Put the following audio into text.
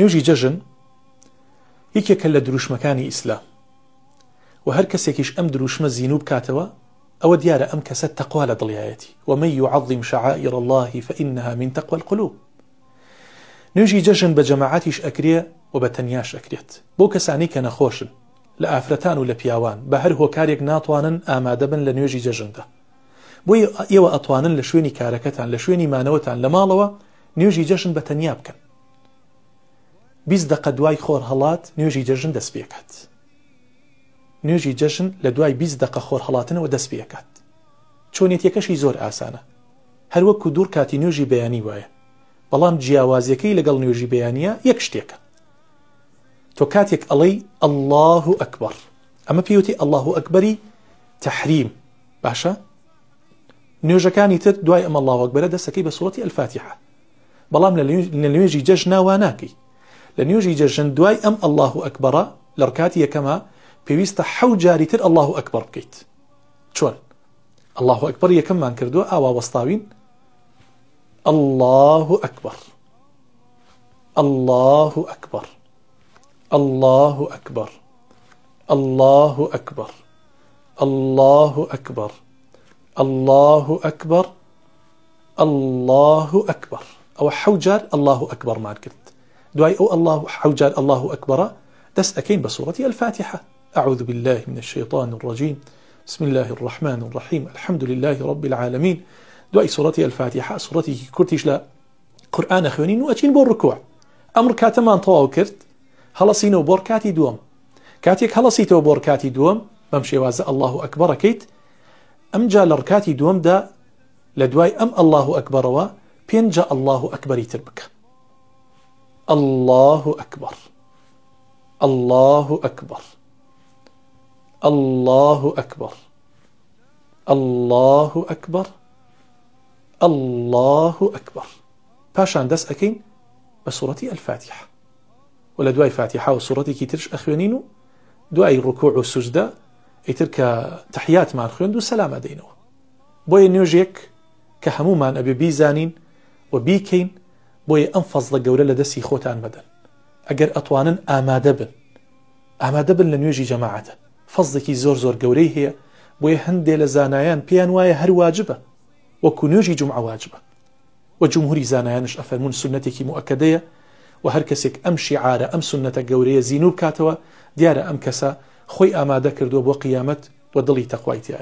نوێژی جەژن یەکێکە لە دروشمەکانی ئیسلام و هەر کەسێکیش ئەم دروشمە زینوو بکاتەوە ئەوە دیارە ئەم کەسە تەقوا لە دڵیایەتی ومن يعظم شعائر الله فإنها من تقوى القلوب. نوێژی جەژن بە جەماعەتیش ئەکرێ و بە تەنیاش ئەکرێت بۆ کەسانی کە نەخۆشن لە ئافرەتان و لە پیاوان بە هەر هۆکارێک ناتوانن ئامادە بن لە نوێژی جەژندا. بۆیە ئێوە ئەتوانن لە شوێنی کارەکەتان لە شوێنی مانەوەتان لە ماڵەوە نوێژی جەژن بە تەنیا بکەن. 20 دقە دوای خۆر هەڵات نوێژی جەژن دەست پێکات. نوێژی جەژن لە دوای 20 دقە خۆر هەڵاتنەوە دەست پێکات. چۆنێتیەکەشی زۆر ئاسانە، هەروەکو دوور کاتی نوێژی بەیانی وایە، بەڵام جیاوازیەکەی لەگەڵ نوێژی بەیانیە یەک شتێکە. تۆ کاتێک ئەڵەی الله ئەکبەر، ئەمە پێوتی الله ئەکبەری تەحریم، باشە؟ نوێژەکانی تر دوای ئەمە الله ئەکبەرە دەستەکەی بە سوڕەتی ئەلفاتیحە، بەڵام لە نوێژی جەژن وا ناکەی. لە نوێژی جەژن دوای ئەم الله ئەکبەرە لە ڕکاتی یەکەمە پێویستە 7 جاری تر الله ئەکبەر بکەیت. چۆن؟ الله ئەکبەر یەکەممان کردووە ئاوا وەستاوین الله ئەکبەر الله ئەکبەر الله ئەکبەر الله ئەکبەر الله ئەکبەر الله ئەکبەر الله ئەکبەر، ئەوە 7 جار الله ئەکبەرمان کرد. دوای ئەو الله 7 جار الله ئەکبەرە دەست ئەکەین بە سوڕەتی ئەلفاتیحە. أعوذ بالله من الشيطان الرجيم بسم الله الرحمن الرحيم الحمد لله رب العالمين. دوای سوڕەتی ئەلفاتیحە سوڕەتێکی کورتیش لە قورئانە خوێنین و ئەچین بۆ ڕکوع. ئەمر کاتەمان تەواو کرد هەڵەسینەوە بۆ ڕکاتی دووەم. کاتێک هەڵەسیتەوە بۆ ڕکاتی دووەم بەم شێوازە الله ئەکبەرەکەیت. ئەمجا لە ڕکاتی دووەمدا لە دوای ئەم الله ئەکبەرەوە 5 جا الله ئەکبەری تر بکە. الله أكبر الله أكبر الله أكبر الله أكبر الله أكبر. پاشان دەست ئەکەین بە سوڕەتی ئەلفاتیحە و لە دوای فاتیحە و سوڕەتێکی ترش ئەخوێنین و دوای ڕکوع و سوجدە ئیتر کە تەحیاتمان خوێند و سەلام ئەدەینەوە. بۆیە نوێژێک کە هەمومان ئەبێ بیزانین و بیکەین، بۆیە ئەم فەزڵە گەورە لە دەستی خۆتان بدەن. ئەگەر ئەتوانن ئامادە بن لە نوێژی جەماعەتە، فەزڵێکی زۆر گەورەی هەیە. بۆیە هەندێک لە زانایان پێیان وایە هەر واجبە وەکو نوێژی جومعە واجبە و جمهوری زانایانش ئەفەرمون سنەتێکی مؤکدەیە و هەر کەسێک ئەم شیعارە ئەم سنەتە گەورەیە زینوو بکاتەوە دیارە ئەم کەسە خۆی ئامادە کردووە بۆ قیامەت و دڵی تەقوای تایە.